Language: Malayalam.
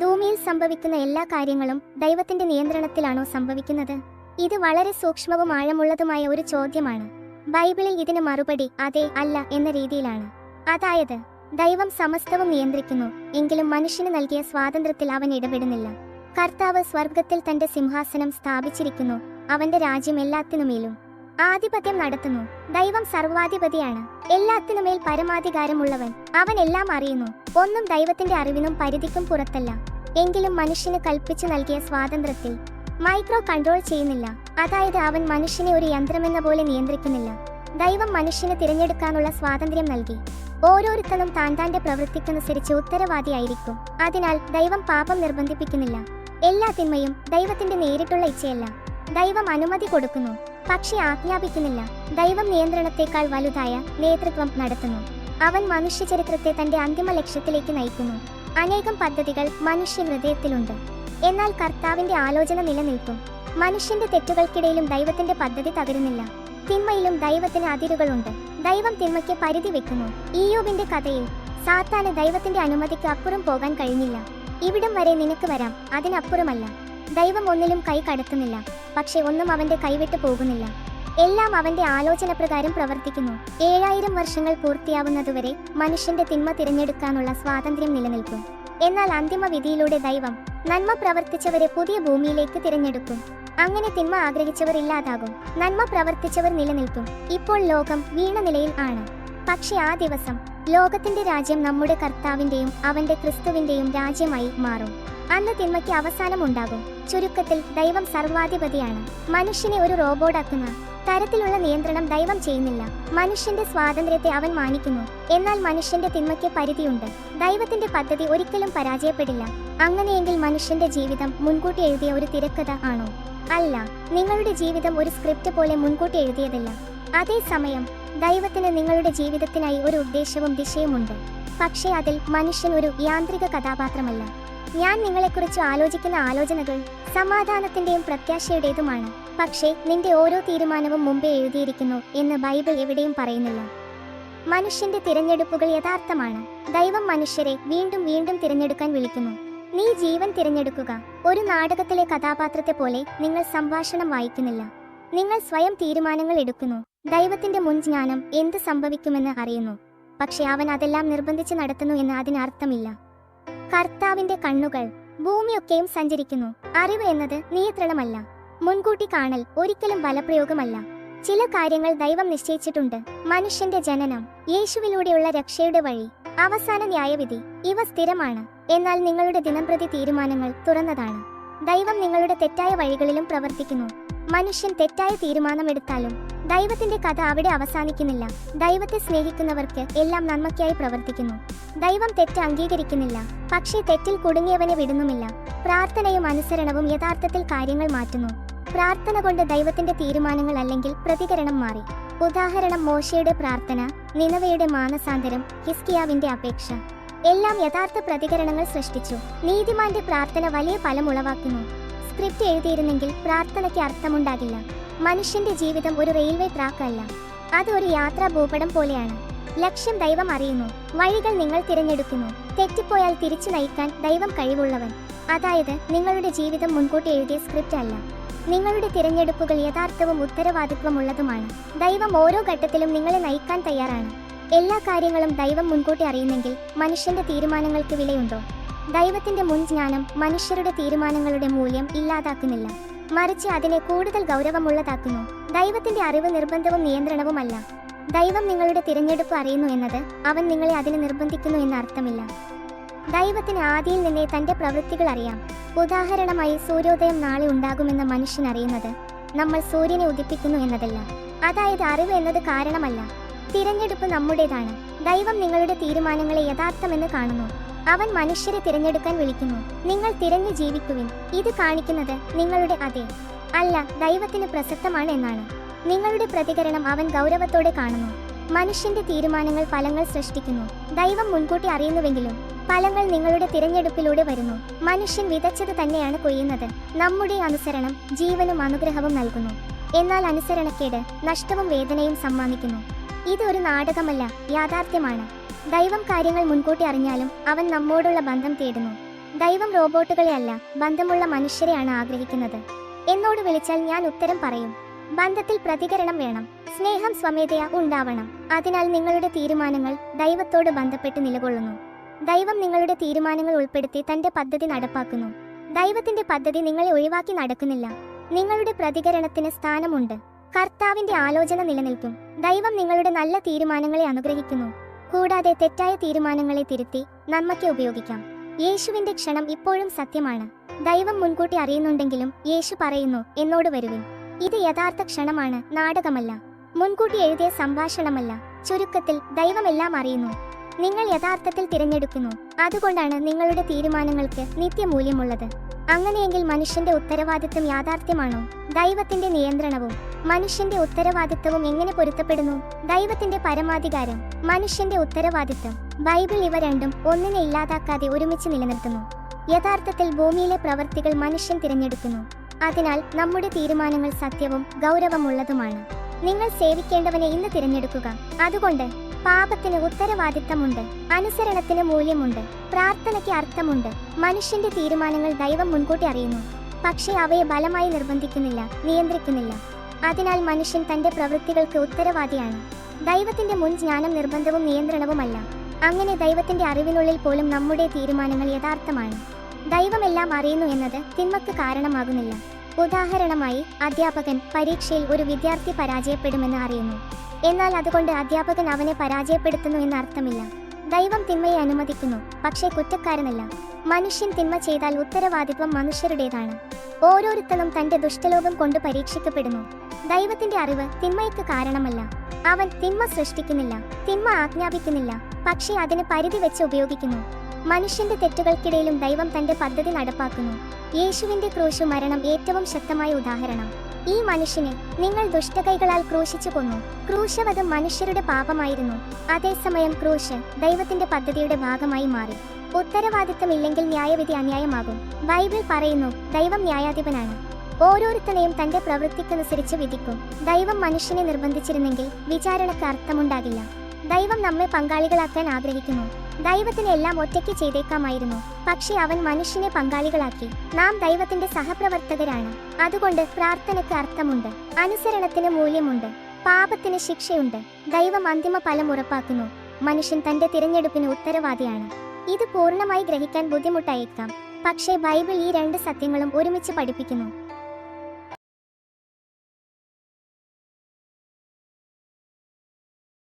ഭൂമിയിൽ സംഭവിക്കുന്ന എല്ലാ കാര്യങ്ങളും ദൈവത്തിന്റെ നിയന്ത്രണത്തിലാണോ സംഭവിക്കുന്നത്? ഇത് വളരെ സൂക്ഷ്മവും ആഴമുള്ളതുമായ ഒരു ചോദ്യമാണ്. ബൈബിളിൽ ഇതിന് മറുപടി അതെ, അല്ല എന്ന രീതിയിലാണ്. അതായത് ദൈവം സമസ്തവും നിയന്ത്രിക്കുന്നു, എങ്കിലും മനുഷ്യന് നൽകിയ സ്വാതന്ത്ര്യത്തിൽ അവൻ ഇടപെടുന്നില്ല. കർത്താവ് സ്വർഗത്തിൽ തന്റെ സിംഹാസനം സ്ഥാപിച്ചിരിക്കുന്നു, അവന്റെ രാജ്യം എല്ലാത്തിനുമേലും ആധിപത്യം നടത്തുന്നു. ദൈവം സർവാധിപതിയാണ്, എല്ലാത്തിനുമേൽ പരമാധികാരമുള്ളവൻ. അവൻ എല്ലാം അറിയുന്നു. ഒന്നും ദൈവത്തിന്റെ അറിവിനും പരിധിക്കും പുറത്തല്ല. എങ്കിലും മനുഷ്യന് കൽപ്പിച്ചു നൽകിയ സ്വാതന്ത്ര്യത്തിൽ മൈക്രോ കൺട്രോൾ ചെയ്യുന്നില്ല. അതായത് അവൻ മനുഷ്യനെ ഒരു യന്ത്രമെന്ന പോലെ നിയന്ത്രിക്കുന്നില്ല. ദൈവം മനുഷ്യന് തിരഞ്ഞെടുക്കാനുള്ള സ്വാതന്ത്ര്യം നൽകി. ഓരോരുത്തരും താൻ്റെ പ്രവൃത്തിക്കനുസരിച്ച് ഉത്തരവാദിയായിരിക്കും. അതിനാൽ ദൈവം പാപം നിർബന്ധിപ്പിക്കുന്നില്ല. എല്ലാ തിന്മയും ദൈവത്തിന്റെ നേരിട്ടുള്ള ഇച്ഛയല്ല. ദൈവം അനുമതി കൊടുക്കുന്നു, പക്ഷെ ആജ്ഞാപിക്കുന്നില്ല. ദൈവം നിയന്ത്രണത്തെക്കാൾ വലുതായ നേതൃത്വം നടത്തുന്നു. അവൻ മനുഷ്യചരിത്രത്തെ തന്റെ അന്തിമ ലക്ഷ്യത്തിലേക്ക് നയിക്കുന്നു. അനേകം പദ്ധതികൾ മനുഷ്യ ഹൃദയത്തിലുണ്ട്, എന്നാൽ കർത്താവിന്റെ ആലോചന നിലനിൽക്കും. മനുഷ്യന്റെ തെറ്റുകൾക്കിടയിലും ദൈവത്തിന്റെ പദ്ധതി തകരുന്നില്ല. തിന്മയിലും ദൈവത്തിന് അതിരുകളുണ്ട്. ദൈവം തിന്മയ്ക്ക് പരിധി വെക്കുന്നു. ഇയ്യോബിന്റെ കഥയിൽ സാത്താന് ദൈവത്തിന്റെ അനുമതിക്ക് അപ്പുറം പോകാൻ കഴിഞ്ഞില്ല. ഇവിടം വരെ നിനക്ക് വരാം, അതിനപ്പുറമല്ല. ദൈവം ഒന്നിലും കൈ കടത്തുന്നില്ല, പക്ഷെ ഒന്നും അവന്റെ കൈവിട്ട് പോകുന്നില്ല. എല്ലാം അവന്റെ ആലോചന പ്രകാരം പ്രവർത്തിക്കുന്നു. 7000 വർഷങ്ങൾ പൂർത്തിയാവുന്നതുവരെ മനുഷ്യന്റെ തിന്മ തിരഞ്ഞെടുക്കാനുള്ള സ്വാതന്ത്ര്യം നിലനിൽക്കും. എന്നാൽ അന്തിമ വിധിയിലൂടെ ദൈവം നന്മ പ്രവർത്തിച്ചവരെ പുതിയ ഭൂമിയിലേക്ക് തിരഞ്ഞെടുക്കും. അങ്ങനെ തിന്മ ആഗ്രഹിച്ചവർ ഇല്ലാതാകും, നന്മ പ്രവർത്തിച്ചവർ നിലനിൽക്കും. ഇപ്പോൾ ലോകം വീണ നിലയിൽ ആണ്, പക്ഷെ ആ ദിവസം ലോകത്തിന്റെ രാജ്യം നമ്മുടെ കർത്താവിന്റെയും അവന്റെ ക്രിസ്തുവിന്റെയും രാജ്യമായി മാറും. അന്ന് തിന്മയ്ക്ക് അവസാനം ഉണ്ടാകും. ചുരുക്കത്തിൽ ദൈവം സർവാധിപതിയാണ്. മനുഷ്യനെ ഒരു റോബോട്ടാക്കുന്ന തരത്തിലുള്ള നിയന്ത്രണം ദൈവം ചെയ്യുന്നില്ല. മനുഷ്യന്റെ സ്വാതന്ത്ര്യത്തെ അവൻ മാനിക്കുന്നു. എന്നാൽ മനുഷ്യന്റെ തിന്മയ്ക്ക് പരിധിയുണ്ട്. ദൈവത്തിന്റെ പദ്ധതി ഒരിക്കലും പരാജയപ്പെടില്ല. അങ്ങനെയെങ്കിൽ മനുഷ്യന്റെ ജീവിതം മുൻകൂട്ടി എഴുതിയ ഒരു തിരക്കഥ ആണോ? അല്ല, നിങ്ങളുടെ ജീവിതം ഒരു സ്ക്രിപ്റ്റ് പോലെ മുൻകൂട്ടി എഴുതിയതല്ല. അതേസമയം ദൈവത്തിന് നിങ്ങളുടെ ജീവിതത്തിനായി ഒരു ഉദ്ദേശവും ദിശയുമുണ്ട്. പക്ഷേ അതിൽ മനുഷ്യൻ ഒരു യാന്ത്രിക കഥാപാത്രമല്ല. ഞാൻ നിങ്ങളെക്കുറിച്ച് ആലോചിക്കുന്ന ആലോചനകൾ സമാധാനത്തിന്റെയും പ്രത്യാശയുടേതുമാണ്. പക്ഷേ നിന്റെ ഓരോ തീരുമാനവും മുമ്പേ എഴുതിയിരിക്കുന്നു എന്ന് ബൈബിൾ എവിടെയും പറയുന്നില്ല. മനുഷ്യന്റെ തിരഞ്ഞെടുപ്പുകൾ യഥാർത്ഥമാണ്. ദൈവം മനുഷ്യരെ വീണ്ടും വീണ്ടും തിരഞ്ഞെടുക്കാൻ വിളിക്കുന്നു. നീ ജീവൻ തിരഞ്ഞെടുക്കുക. ഒരു നാടകത്തിലെ കഥാപാത്രത്തെ പോലെ നിങ്ങൾ സംഭാഷണം വായിക്കുന്നില്ല. നിങ്ങൾ സ്വയം തീരുമാനങ്ങൾ എടുക്കുന്നു. ദൈവത്തിന്റെ മുൻജ്ഞാനം എന്ത് സംഭവിക്കുമെന്ന് അറിയുന്നു, പക്ഷെ അവൻ അതെല്ലാം നിർബന്ധിച്ച് നടത്തുന്നു എന്ന് അതിനർത്ഥമില്ല. കർത്താവിന്റെ കണ്ണുകൾ ഭൂമിയൊക്കെയും സഞ്ചരിക്കുന്നു. അറിവ് എന്നത് നിയന്ത്രണമല്ല. മുൻകൂട്ടി കാണൽ ഒരിക്കലും ബലപ്രയോഗമല്ല. ചില കാര്യങ്ങൾ ദൈവം നിശ്ചയിച്ചിട്ടുണ്ട്. മനുഷ്യന്റെ ജനനം, യേശുവിലൂടെയുള്ള രക്ഷയുടെ വഴി, അവസാന ന്യായവിധി, ഇവ സ്ഥിരമാണ്. എന്നാൽ നിങ്ങളുടെ ദിനംപ്രതി തീരുമാനങ്ങൾ തുറന്നതാണ്. ദൈവം നിങ്ങളുടെ തെറ്റായ വഴികളിലും പ്രവർത്തിക്കുന്നു. മനുഷ്യൻ തെറ്റായ തീരുമാനമെടുത്താലും ദൈവത്തിന്റെ കഥ അവിടെ അവസാനിക്കുന്നില്ല. ദൈവത്തെ സ്നേഹിക്കുന്നവർക്ക് എല്ലാം നന്മയ്ക്കായി പ്രവർത്തിക്കുന്നു. ദൈവം തെറ്റ് അംഗീകരിക്കുന്നില്ല, പക്ഷേ തെറ്റിൽ കുടുങ്ങിയവനെ വിടുന്നുമില്ല. പ്രാർത്ഥനയും അനുസരണവും യഥാർത്ഥത്തിൽ കാര്യങ്ങൾ മാറ്റുന്നു. പ്രാർത്ഥന കൊണ്ട് ദൈവത്തിന്റെ തീരുമാനങ്ങൾ അല്ലെങ്കിൽ പ്രതികരണം മാറി. ഉദാഹരണം മോശയുടെ പ്രാർത്ഥന, നിനവയുടെ മാനസാന്തരം, ഹിസ്കിയാവിന്റെ അപേക്ഷ, എല്ലാം യഥാർത്ഥ പ്രതികരണങ്ങൾ സൃഷ്ടിച്ചു. നീതിമാന്റെ പ്രാർത്ഥന വലിയ ഫലം ഉളവാക്കുന്നു. സ്ക്രിപ്റ്റ് എഴുതിയിരുന്നെങ്കിൽ പ്രാർത്ഥനയ്ക്ക് അർത്ഥമുണ്ടാകില്ല. മനുഷ്യന്റെ ജീവിതം ഒരു റെയിൽവേ ട്രാക്ക് അല്ല, അത് ഒരു യാത്രാ ഭൂപടം പോലെയാണ്. ലക്ഷ്യം ദൈവം അറിയുന്നു, വഴികൾ നിങ്ങൾ തിരഞ്ഞെടുക്കുന്നു. തെറ്റിപ്പോയാൽ തിരിച്ചു നയിക്കാൻ ദൈവം കഴിവുള്ളവൻ. അതായത് നിങ്ങളുടെ ജീവിതം മുൻകൂട്ടി എഴുതിയ സ്ക്രിപ്റ്റ് അല്ല. നിങ്ങളുടെ തിരഞ്ഞെടുപ്പുകൾ യഥാർത്ഥവും ഉത്തരവാദിത്വമുള്ളതുമാണ്. ദൈവം ഓരോ ഘട്ടത്തിലും നിങ്ങളെ നയിക്കാൻ തയ്യാറാണ്. എല്ലാ കാര്യങ്ങളും ദൈവം മുൻകൂട്ടി അറിയുന്നെങ്കിൽ മനുഷ്യന്റെ തീരുമാനങ്ങൾക്ക് വിലയുണ്ടോ? ദൈവത്തിന്റെ മുൻജ്ഞാനം മനുഷ്യരുടെ തീരുമാനങ്ങളുടെ മൂല്യം ഇല്ലാതാക്കുന്നില്ല, മറിച്ച് അതിനെ കൂടുതൽ ഗൗരവമുള്ളതാക്കുന്നു. ദൈവത്തിന്റെ അറിവ് നിർബന്ധവും നിയന്ത്രണവുമല്ല. ദൈവം നിങ്ങളുടെ തിരഞ്ഞെടുപ്പ് അറിയുന്നു എന്നത് അവൻ നിങ്ങളെ അതിന് നിർബന്ധിക്കുന്നു എന്ന അർത്ഥമില്ല. ദൈവത്തിന് ആദിയിൽ നിന്നേ തന്റെ പ്രവൃത്തികൾ അറിയാം. ഉദാഹരണമായി സൂര്യോദയം നാളെ ഉണ്ടാകുമെന്ന് മനുഷ്യൻ അറിയുന്നത് നമ്മൾ സൂര്യനെ ഉദിപ്പിക്കുന്നു എന്നതല്ല. അതായത് അറിവ് എന്നത് കാരണമല്ല, തിരഞ്ഞെടുപ്പ് നമ്മുടേതാണ്. ദൈവം നിങ്ങളുടെ തീരുമാനങ്ങളെ യഥാർത്ഥമെന്ന് കാണുന്നു. അവൻ മനുഷ്യരെ തിരഞ്ഞെടുക്കാൻ വിളിക്കുന്നു. നിങ്ങൾ തിരഞ്ഞു ജീവിക്കുവിൻ. ഇത് കാണിക്കുന്നത് നിങ്ങളുടെ അതെ, അല്ല ദൈവത്തിന് പ്രസക്തമാണ് എന്നാണ്. നിങ്ങളുടെ പ്രതികരണം അവൻ ഗൗരവത്തോടെ കാണുന്നു. മനുഷ്യന്റെ തീരുമാനങ്ങൾ ഫലങ്ങൾ സൃഷ്ടിക്കുന്നു. ദൈവം മുൻകൂട്ടി അറിയുന്നുവെങ്കിലും ഫലങ്ങൾ നിങ്ങളുടെ തിരഞ്ഞെടുപ്പിലൂടെ വരുന്നു. മനുഷ്യൻ വിതച്ചത് തന്നെയാണ് കൊയ്യുന്നത്. നമ്മുടെ അനുസരണം ജീവനും അനുഗ്രഹവും നൽകുന്നു, എന്നാൽ അനുസരണക്കേട് നഷ്ടവും വേദനയും സമ്മാനിക്കുന്നു. ഇത് ഒരു നാടകമല്ല, യാഥാർത്ഥ്യമാണ്. ദൈവം കാര്യങ്ങൾ മുൻകൂട്ടി അറിഞ്ഞാലും അവൻ നമ്മോടുള്ള ബന്ധം തേടുന്നു. ദൈവം റോബോട്ടുകളെ അല്ല, ബന്ധമുള്ള മനുഷ്യരെയാണ് ആഗ്രഹിക്കുന്നത്. എന്നോട് വിളിച്ചാൽ ഞാൻ ഉത്തരം പറയും. ബന്ധത്തിൽ പ്രതികരണം വേണം. സ്നേഹം സ്വമേധയാ ഉണ്ടാവണം. അതിനാൽ നിങ്ങളുടെ തീരുമാനങ്ങൾ ദൈവത്തോട് ബന്ധപ്പെട്ട് നിലകൊള്ളുന്നു. ദൈവം നിങ്ങളുടെ തീരുമാനങ്ങൾ ഉൾപ്പെടുത്തി തന്റെ പദ്ധതി നടപ്പാക്കുന്നു. ദൈവത്തിന്റെ പദ്ധതി നിങ്ങളെ ഒഴിവാക്കി നടക്കുന്നില്ല. നിങ്ങളുടെ പ്രതികരണത്തിന് സ്ഥാനമുണ്ട്. കർത്താവിന്റെ ആലോചന നിലനിൽക്കും. ദൈവം നിങ്ങളുടെ നല്ല തീരുമാനങ്ങളെ അനുഗ്രഹിക്കുന്നു. കൂടാതെ തെറ്റായ തീരുമാനങ്ങളെ തിരുത്തി നന്മയ്ക്ക് ഉപയോഗിക്കാം. യേശുവിന്റെ ക്ഷണം ഇപ്പോഴും സത്യമാണ്. ദൈവം മുൻകൂട്ടി അറിയുന്നുണ്ടെങ്കിലും യേശു പറയുന്നു, എന്നോട് വരുവിൻ. ഇത് യഥാർത്ഥ ക്ഷണമാണ്, നാടകമല്ല. മുൻകൂട്ടി എഴുതിയ സംഭാഷണമല്ല. ചുരുക്കത്തിൽ ദൈവം എല്ലാം അറിയുന്നു. നിങ്ങൾ യഥാർത്ഥത്തിൽ തിരഞ്ഞെടുക്കുന്നു. അതുകൊണ്ടാണ് നിങ്ങളുടെ തീരുമാനങ്ങൾക്ക് നിത്യമൂല്യമുള്ളത്. അങ്ങനെയെങ്കിൽ മനുഷ്യന്റെ ഉത്തരവാദിത്വം യാഥാർത്ഥ്യമാണോ? ദൈവത്തിന്റെ നിയന്ത്രണവും മനുഷ്യന്റെ ഉത്തരവാദിത്വവും എങ്ങനെ പൊരുത്തപ്പെടുന്നു? ദൈവത്തിന്റെ പരമാധികാരം, മനുഷ്യന്റെ ഉത്തരവാദിത്വം. ബൈബിൾ ഇവ രണ്ടും ഒന്നിനെ ഇല്ലാതാക്കാതെ ഒരുമിച്ച് നിലനിർത്തുന്നു. യഥാർത്ഥത്തിൽ ഭൂമിയിലെ പ്രവർത്തികൾ മനുഷ്യൻ തിരഞ്ഞെടുക്കുന്നു. അതിനാൽ നമ്മുടെ തീരുമാനങ്ങൾ സത്യവും ഗൗരവമുള്ളതുമാണ്. നിങ്ങൾ സേവിക്കേണ്ടവനെ ഇന്ന് തിരഞ്ഞെടുക്കുക. അതുകൊണ്ട് പാപത്തിന് ഉത്തരവാദിത്തമുണ്ട്, അനുസരണത്തിന് മൂല്യമുണ്ട്, പ്രാർത്ഥനയ്ക്ക് അർത്ഥമുണ്ട്. മനുഷ്യന്റെ തീരുമാനങ്ങൾ ദൈവം മുൻകൂട്ടി അറിയുന്നു, പക്ഷേ അവയെ ബലമായി നിർബന്ധിക്കുന്നില്ല, നിയന്ത്രിക്കുന്നില്ല. അതിനാൽ മനുഷ്യൻ തന്റെ പ്രവൃത്തികൾക്ക് ഉത്തരവാദിയാണ്. ദൈവത്തിന്റെ മുൻ ജ്ഞാനം നിർബന്ധവും നിയന്ത്രണവുമല്ല. അങ്ങനെ ദൈവത്തിന്റെ അറിവിനുള്ളിൽ പോലും നമ്മുടെ തീരുമാനങ്ങൾ യഥാർത്ഥമാണ്. ദൈവമെല്ലാം അറിയുന്നു എന്നത് തിന്മക്ക് കാരണമാകുന്നില്ല. ഉദാഹരണമായി, അധ്യാപകൻ പരീക്ഷയിൽ ഒരു വിദ്യാർത്ഥി പരാജയപ്പെടുമെന്ന് അറിയുന്നു. എന്നാൽ അതുകൊണ്ട് അധ്യാപകൻ അവനെ പരാജയപ്പെടുത്തുന്നു എന്ന അർത്ഥമില്ല. ദൈവം തിന്മയെ അനുമതിക്കുന്നു, പക്ഷേ കുറ്റക്കാരനല്ല. മനുഷ്യൻ തിന്മ ചെയ്താൽ ഉത്തരവാദിത്വം മനുഷ്യരുടേതാണ്. ഓരോരുത്തരും തന്റെ ദുഷ്ടലോകം കൊണ്ട് പരീക്ഷിക്കപ്പെടുന്നു. ദൈവത്തിന്റെ അറിവ് തിന്മയ്ക്ക് കാരണമല്ല. അവൻ തിന്മ സൃഷ്ടിക്കുന്നില്ല, തിന്മ ആജ്ഞാപിക്കുന്നില്ല, പക്ഷേ അതിന് പരിധി വെച്ച് ഉപയോഗിക്കുന്നു. മനുഷ്യന്റെ തെറ്റുകൾക്കിടയിലും ദൈവം തന്റെ പദ്ധതി നടപ്പാക്കുന്നു. യേശുവിന്റെ ക്രൂശു മരണം ഏറ്റവും ശക്തമായ ഉദാഹരണം. ഈ മനുഷ്യനെ നിങ്ങൾ ദുഷ്ടകൈകളാൽ ക്രൂശിച്ചു കൊന്നു. ക്രൂശവധം മനുഷ്യരുടെ പാപമായിരുന്നു. അതേസമയം ക്രൂശ് ദൈവത്തിന്റെ പദ്ധതിയുടെ ഭാഗമായി മാറി. ഉത്തരവാദിത്തമില്ലെങ്കിൽ ന്യായവിധി അന്യായമാകും. ബൈബിൾ പറയുന്നു, ദൈവം ന്യായാധിപനാണ്. ഓരോരുത്തരെയും തന്റെ പ്രവൃത്തിക്കനുസരിച്ച് വിധിക്കും. ദൈവം മനുഷ്യനെ നിർബന്ധിച്ചിരുന്നെങ്കിൽ വിചാരണക്ക് അർത്ഥമുണ്ടാകില്ല. ദൈവം നമ്മെ പങ്കാളികളാക്കാൻ ആഗ്രഹിക്കുന്നു. ദൈവത്തിന് എല്ലാം ഒറ്റയ്ക്ക് ചെയ്തേക്കാമായിരുന്നു, പക്ഷേ അവൻ മനുഷ്യനെ പങ്കാളികളാക്കി. നാം ദൈവത്തിന്റെ സഹപ്രവർത്തകരാണ്. അതുകൊണ്ട് പ്രാർത്ഥനയ്ക്ക് അർത്ഥമുണ്ട്, അനുസരണത്തിന് മൂല്യമുണ്ട്, പാപത്തിന് ശിക്ഷയുണ്ട്. ദൈവം അന്തിമ ഫലം ഉറപ്പാക്കുന്നു. മനുഷ്യൻ തന്റെ തിരഞ്ഞെടുപ്പിന് ഉത്തരവാദിയാണ്. ഇത് പൂർണ്ണമായി ഗ്രഹിക്കാൻ ബുദ്ധിമുട്ടായേക്കാം, പക്ഷേ ബൈബിൾ ഈ രണ്ട് സത്യങ്ങളും ഒരുമിച്ച് പഠിപ്പിക്കുന്നു.